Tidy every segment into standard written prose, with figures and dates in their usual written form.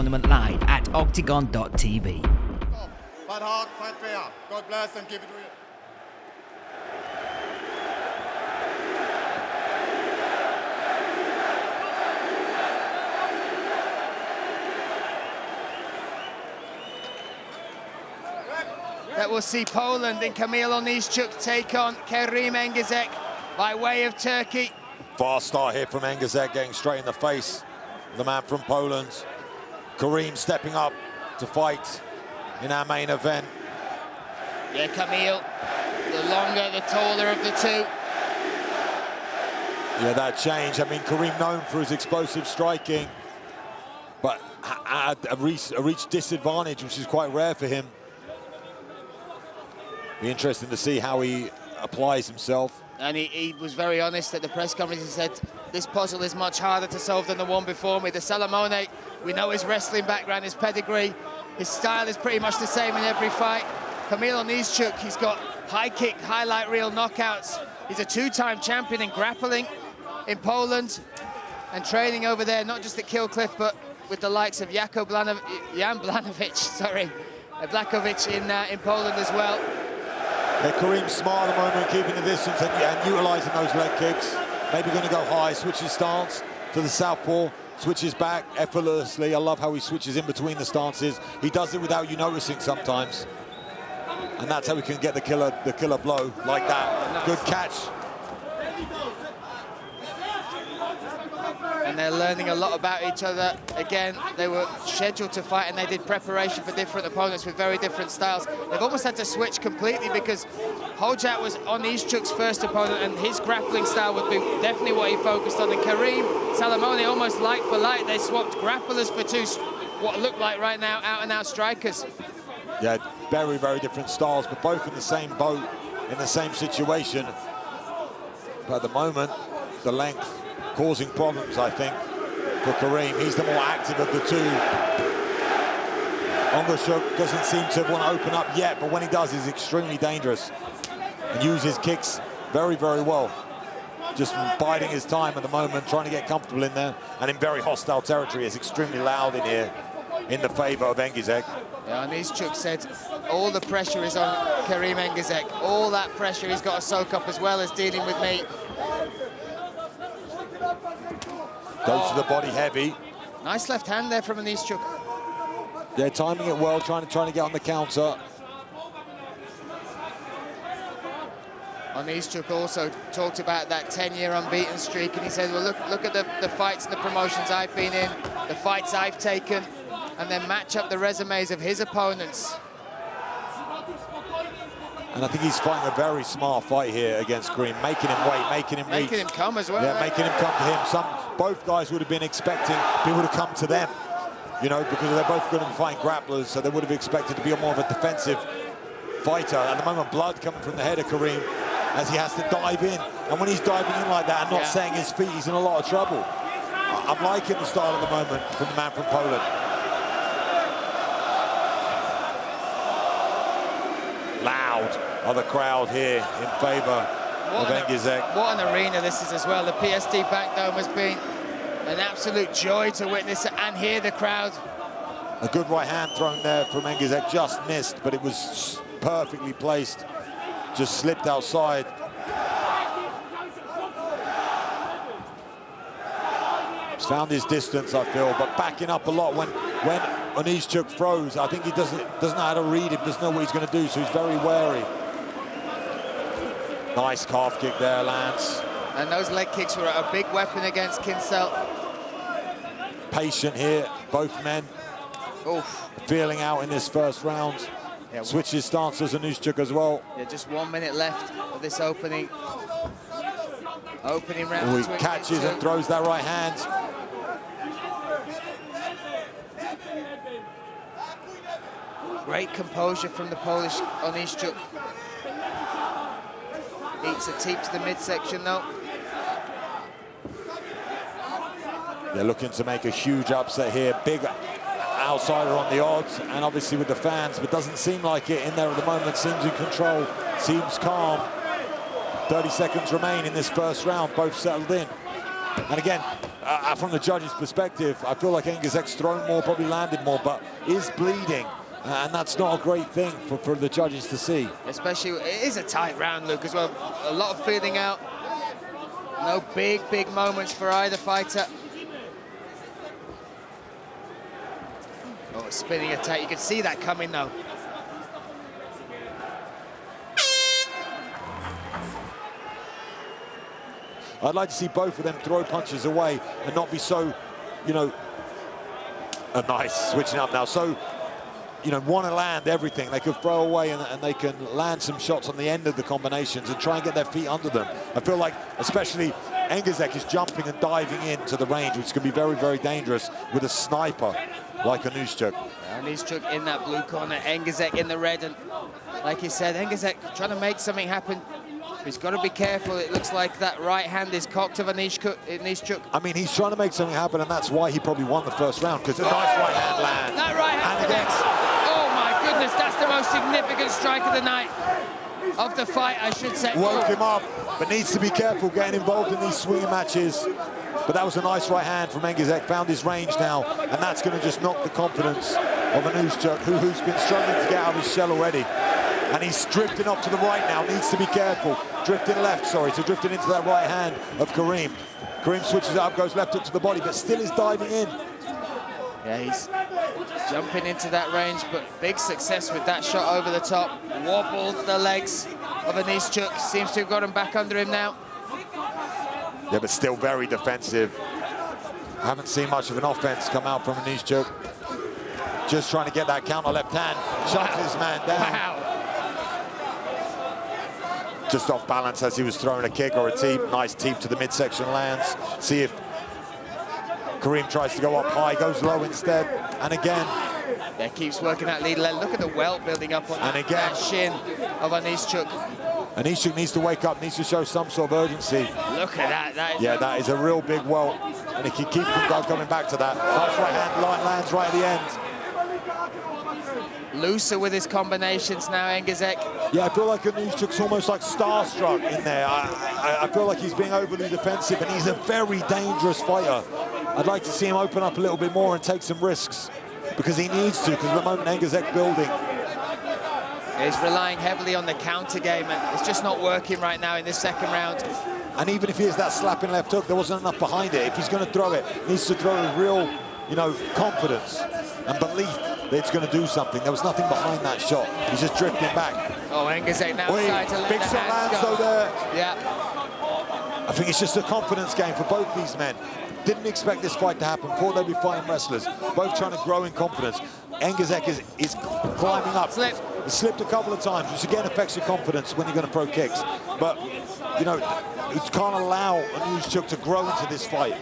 tournament live at OKTAGON.tv. Fight hard, fight fair. God bless and keep it real. That will see Poland and Kamil Oniszczuk take on Kerim Engizek by way of Turkey. Fast start here from Engizek, getting straight in the face. The man from Poland. Kerim stepping up to fight in our main event. Yeah, Kamil, the longer, the taller of the two. Yeah, that change. I mean, Kerim known for his explosive striking, but at a reach disadvantage, which is quite rare for him. Be interesting to see how he applies himself. And he was very honest at the press conference. He said, this puzzle is much harder to solve than the one before me. The Salamone, we know his wrestling background, his pedigree. His style is pretty much the same in every fight. Kamil Oniszczuk, he's got high kick, highlight reel knockouts. He's a two-time champion in grappling in Poland and training over there, not just at Killcliff, but with the likes of Jan Blachowicz in Poland as well. Yeah, Kerim's smart at the moment, keeping the distance and utilising those leg kicks. Maybe going to go high, switches stance to the southpaw, switches back effortlessly. I love how he switches in between the stances. He does it without you noticing sometimes. And that's how we can get the killer blow like that. Nice. Good catch. And they're learning a lot about each other. Again, they were scheduled to fight and they did preparation for different opponents with very different styles. They've almost had to switch completely because Hojat was Oniszczuk's first opponent and his grappling style would be definitely what he focused on. And Kerim, Salamone, almost light for light. They swapped grapplers for two, what look like right now, out-and-out strikers. Yeah, very, very different styles, but both in the same boat, in the same situation. But at the moment, the length causing problems, I think, for Kerim. He's the more active of the two. Oniszczuk doesn't seem to want to open up yet, but when he does, he's extremely dangerous and uses kicks very, very well. Just biding his time at the moment, trying to get comfortable in there, and in very hostile territory. It's extremely loud in here, in the favor of Engizek. Yeah, Oniszczuk said all the pressure is on Kerim Engizek. All that pressure he's got to soak up as well as dealing with me. Goes to the body heavy. Nice left hand there from Oniszczuk. They're timing it well, trying to get on the counter. Oniszczuk also talked about that 10-year unbeaten streak, and he said, well, look at the fights and the promotions I've been in, the fights I've taken, and then match up the resumes of his opponents. And I think he's fighting a very smart fight here against Kerim, making him wait, making him reach. Making him come as well. Yeah, making him come to him. Both guys would have been expecting people to come to them, you know, because they're both going to be fighting grapplers, so they would have expected to be more of a defensive fighter. At the moment, blood coming from the head of Kerim as he has to dive in. And when he's diving in like that and not setting his feet, he's in a lot of trouble. I'm liking the style at the moment from the man from Poland. Loud are the crowd here in favor of Engizek. What an arena this is as well. The PSD Bank Dome has been an absolute joy to witness and hear the crowd. A good right hand thrown there from Engizek, just missed, but it was perfectly placed. Just slipped outside. He's found his distance, I feel, but backing up a lot when Oniszczuk throws. I think he doesn't know how to read him, doesn't know what he's going to do, so he's very wary. Nice calf kick there, Lance. And those leg kicks were a big weapon against Kinsel. Patient here, both men. Oof. Feeling out in this first round. Yeah, switches stances, Oniszczuk as well. Yeah, just 1 minute left of this opening round. He catches and throws that right hand. Great composure from the Polish Oniszczuk. Eats a teep to the midsection though. They're looking to make a huge upset here. Big outsider on the odds, and obviously with the fans, but doesn't seem like it in there at the moment. Seems in control, seems calm. 30 seconds remain in this first round, both settled in. And again, from the judges' perspective, I feel like Engizek's thrown more, probably landed more, but is bleeding. And that's not a great thing for the judges to see. Especially, it is a tight round, Luke, as well. A lot of feeling out. No big moments for either fighter. Oh, a spinning attack. You could see that coming, though. I'd like to see both of them throw punches away and not be so, you know, nice, switching up now. So, you know, want to land everything. They could throw away and they can land some shots on the end of the combinations and try and get their feet under them. I feel like, especially Engizek is jumping and diving into the range, which can be very very with a sniper like Oniszczuk. Oniszczuk in that blue corner, Engizek in the red, and like you said, Engizek trying to make something happen. He's got to be careful. It looks like that right hand is cocked of Oniszczuk. I mean, he's trying to make something happen, and that's why he probably won the first round, because a nice right hand land. That right hand connects. Oh my goodness, that's the most significant strike of the night. Of the fight, I should say. Woke him up, but needs to be careful getting involved in these swinging matches. But that was a nice right hand from Engizek, found his range now, and that's going to just knock the confidence of Oniszczuk, who's been struggling to get out of his shell already. And he's drifting up to the right now, needs to be careful. Drifting left, sorry, so drifting into that right hand of Karim. Karim switches up, goes left hook to the body, but still is diving in. Yeah, he's jumping into that range, but big success with that shot over the top. Wobbled the legs of Oniszczuk, seems to have got him back under him now. Yeah, but still very defensive. Haven't seen much of an offense come out from Oniszczuk. Just trying to get that counter left hand, shuts his man down. Wow. Just off balance as he was throwing a kick or a teep. Nice teep to the midsection lands. See if Karim tries to go up high, goes low instead. And again. Yeah, keeps working that lead leg. Look at the welt building up on that shin of Oniszczuk. Oniszczuk needs to wake up, needs to show some sort of urgency. Look at that. Yeah, that is a real big welt. And he can keep coming back to that. Nice right hand line lands right at the end. Looser with his combinations now, Engizek. Yeah, I feel like Oniszczuk's almost like starstruck in there. I feel like he's being overly defensive, and he's a very dangerous fighter. I'd like to see him open up a little bit more and take some risks, because he needs to, because at the moment Engizek building. He's relying heavily on the counter game, and it's just not working right now in this second round. And even if he has that slapping left hook, there wasn't enough behind it. If he's going to throw it, he needs to throw with real, you know, confidence and belief that it's going to do something. There was nothing behind that shot. He's just drifting back. Oh, Engizek now starting to let big the shot hands lands go. though there. Yeah. I think it's just a confidence game for both these men. Didn't expect this fight to happen. Thought they'd be fighting wrestlers, both trying to grow in confidence. Engizek is climbing up. He slipped a couple of times, which again affects your confidence when you're going to throw kicks. But, you know, you can't allow Oniszczuk to grow into this fight.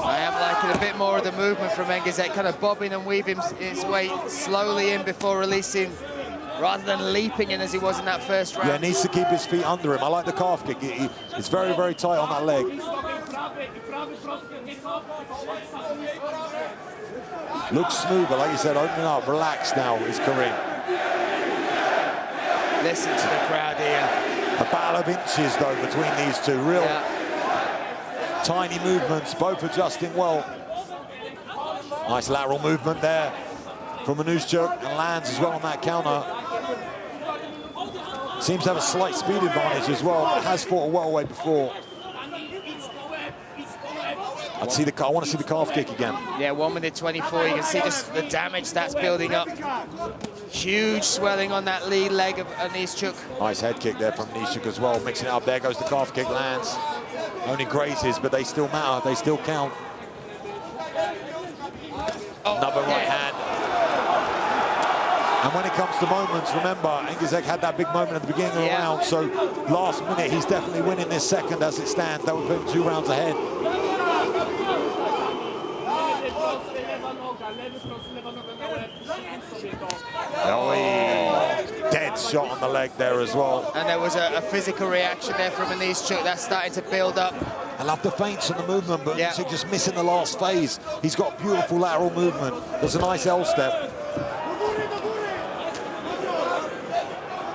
I am liking a bit more of the movement from Engizek, kind of bobbing and weaving his way slowly in before releasing, rather than leaping in as he was in that first round. Yeah, needs to keep his feet under him. I like the calf kick. It's very, very tight on that leg. Looks smoother, like you said, opening up, relaxed now is Karim. Listen to the crowd here. A battle of inches, though, between these two. Real tiny movements, both adjusting well. Nice lateral movement there from Oniszczuk, and lands as well on that counter. Seems to have a slight speed advantage as well. Has fought a welterweight before. I want to see the calf kick again. Yeah, 1 minute 24. You can see just the damage that's building up. Huge swelling on that lead leg of Oniszczuk. Nice head kick there from Oniszczuk as well. Mixing it up, there goes the calf kick, lands. Only grazes, but they still matter. They still count. Another right hand. And when it comes to moments, remember, Engizek had that big moment at the beginning of the round, so last minute, he's definitely winning this second as it stands. That would put him 2 rounds ahead. Dead shot on the leg there as well. And there was a physical reaction there from Oniszczuk. That's starting to build up. I love the feints and the movement, but Oniszczuk just missing the last phase. He's got beautiful lateral movement. There's a nice L step.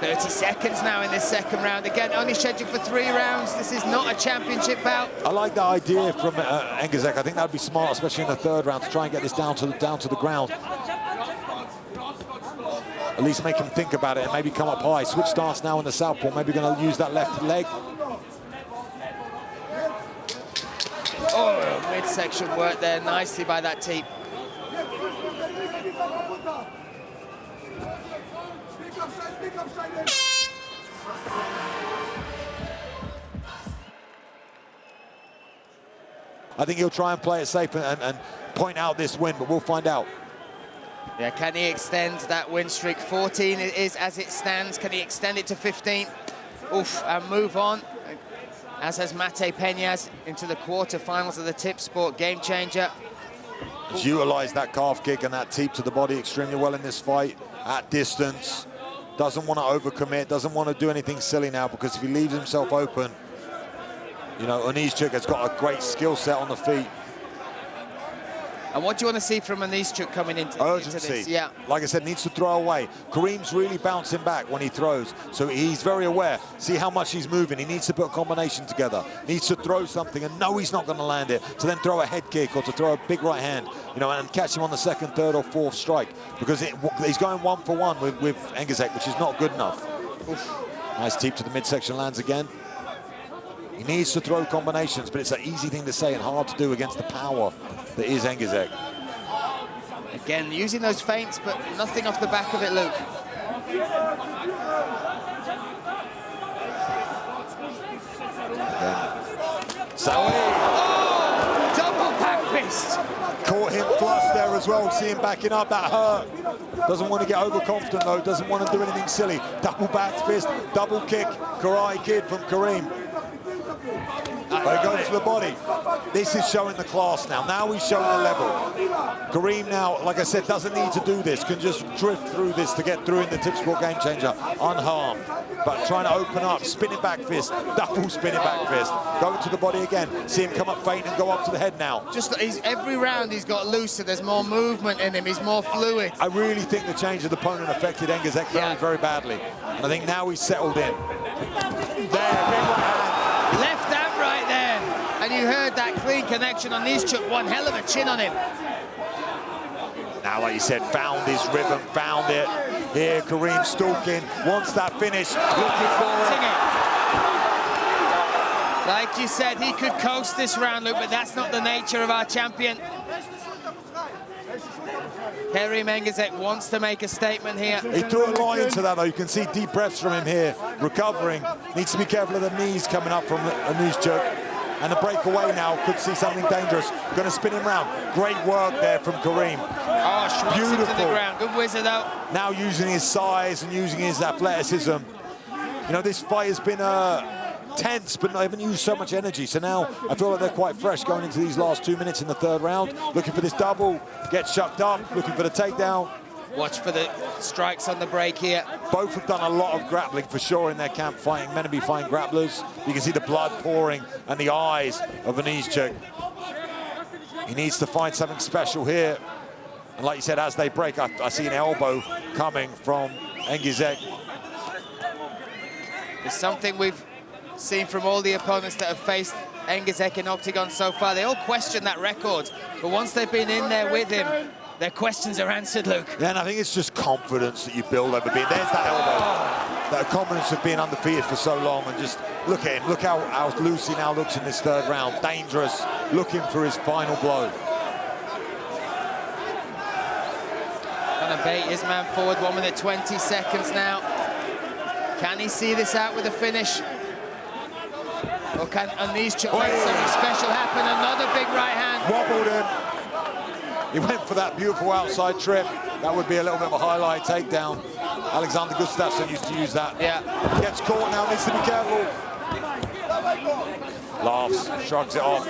30 seconds now in this second round. Again, only scheduled for 3 rounds. This is not a championship bout. I like that idea from Engizek. I think that'd be smart, especially in the 3rd round, to try and get this down to the ground. At least make him think about it and maybe come up high. Switch stance now in the southpaw. Maybe going to use that left leg. Oh, midsection work there nicely by that Teep. I think he'll try and play it safe and point out this win, but we'll find out. Yeah, can he extend that win streak? 14 it is as it stands. Can he extend it to 15? Oof, and move on. As has Mate Peñas into the quarterfinals of the Tipsport Gamechanger. He's utilised that calf kick and that teep to the body extremely well in this fight, at distance. Doesn't want to overcommit, doesn't want to do anything silly now, because if he leaves himself open, you know, Oniszczuk has got a great skill set on the feet. And what do you want to see from Oniszczuk coming into this? Yeah. Like I said, needs to throw away. Kareem's really bouncing back when he throws, so he's very aware. See how much he's moving. He needs to put a combination together. Needs to throw something and know he's not going to land it, to then throw a head kick or to throw a big right hand, you know, and catch him on the 2nd, 3rd, or 4th strike, because he's going 1-for-1 with Engizek, which is not good enough. Oof. Nice teep to the midsection, lands again. He needs to throw combinations, but it's an easy thing to say and hard to do against the power that is Engizek. Again, using those feints, but nothing off the back of it, Luke. Oh, double back fist. Caught him flush there as well, see him backing up, that hurt. Doesn't want to get overconfident though, doesn't want to do anything silly. Double back fist, double kick, Karate Kid from Kareem. But he goes for the body. This is showing the class now. Now he's showing the level. Kareem now, like I said, doesn't need to do this. Can just drift through this to get through in the Tipsport Gamechanger unharmed. But trying to open up, spinning back fist, double spinning back fist. Go to the body again. See him come up faint and go up to the head now. Just every round he's got looser. There's more movement in him. He's more fluid. I really think the change of the opponent affected Engizek very, very badly. And I think now he's settled in. There, big right hand. Left and right there. And you heard that clean connection on Oniszczuk. One hell of a chin on him. Now, like you said, found his rhythm, found it. Here, Kareem stalking, wants that finish, looking for it. Like you said, he could coast this round, Luke, but that's not the nature of our champion. Kareem Engizek wants to make a statement here. He threw a line into that, though. You can see deep breaths from him here, recovering. Needs to be careful of the knees coming up from Oniszczuk. And a breakaway now, could see something dangerous. Going to spin him round. Great work there from Kareem. Oh, beautiful. To the ground. Good wizard out. Now using his size and using his athleticism. You know, this fight has been tense, but not even used so much energy. So now I feel like they're quite fresh going into these last 2 minutes in the 3rd round. Looking for this double, gets shucked up, looking for the takedown. Watch for the strikes on the break here. Both have done a lot of grappling for sure in their camp, fighting men to be fine grapplers. You can see the blood pouring and the eyes of Oniszczuk. He needs to find something special here. And like you said, as they break, I see an elbow coming from Engizek. It's something we've seen from all the opponents that have faced Engizek in Octagon so far. They all question that record, but once they've been in there with him, their questions are answered, Luke. Yeah, and I think it's just confidence that you build over being. There's that elbow. That confidence of being undefeated for so long, and just look at him. Look how loose he now looks in this 3rd round. Dangerous, looking for his final blow. Gonna bait his man forward. 1 minute 20 seconds now. Can he see this out with a finish? Or can Oniszczuk make something special happen? Another big right hand. Wobbled him. He went for that beautiful outside trip. That would be a little bit of a highlight takedown. Alexander Gustafsson used to use that. Yeah. Gets caught now, needs to be careful. Laughs, shrugs it off.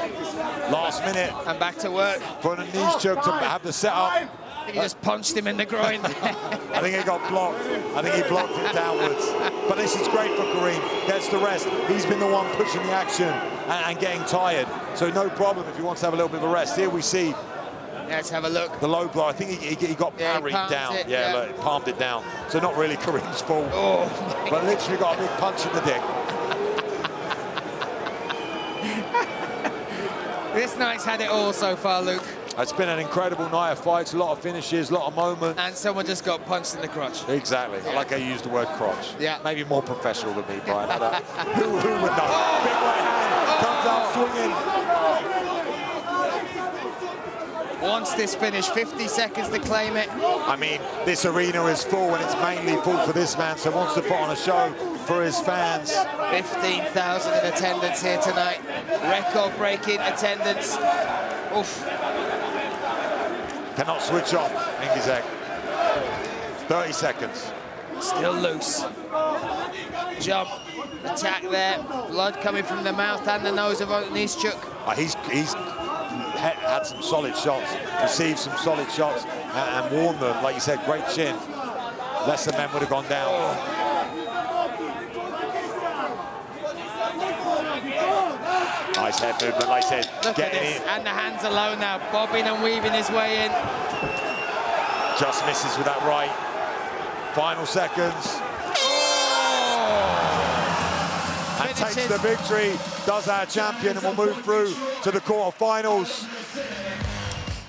Last minute. And back to work. For Oniszczuk to have the setup. I think he just punched him in the groin. I think it got blocked. I think he blocked it downwards. But this is great for Kareem. Gets the rest. He's been the one pushing the action and getting tired. So no problem if he wants to have a little bit of a rest. Here we see Let's have a look. The low blow, I think he got parried down. It, yeah, look, palmed it down. So not really Karim's fault. Oh, but literally got a big punch in the dick. This night's had it all so far, Luke. It's been an incredible night of fights, a lot of finishes, a lot of moments. And someone just got punched in the crotch. Exactly. I like how you used the word crotch. Yeah. Maybe more professional than me, Brian. Who would know? Big right hand, comes out swinging. Wants this finish, 50 seconds to claim it. I mean, this arena is full, and it's mainly full for this man, so wants to put on a show for his fans. 15,000 in attendance here tonight. Record-breaking attendance. Oof. Cannot switch off, Engizek. 30 seconds. Still loose. Jump, attack there. Blood coming from the mouth and the nose of Oniszczuk. He's had some solid shots, received some solid shots, and warned them. Like you said, great chin. Lesser men would have gone down. Nice head movement, like I said. Look at this, and the hands alone now, bobbing and weaving his way in. Just misses with that right. Final seconds. Oh! And takes the victory, does our champion, and will move through to the quarterfinals.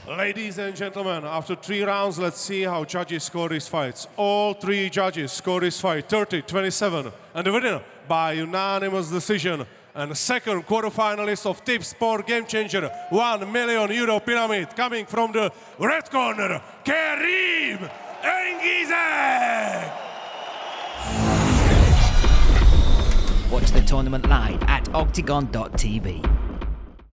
Ladies and gentlemen, after 3 rounds, let's see how judges score these fights. All 3 judges score this fight 30-27, and the winner by unanimous decision. And the second quarterfinalist of Tipsport Gamechanger, €1 million pyramid, coming from the red corner, Engizek! Watch the tournament live at OKTAGON.tv.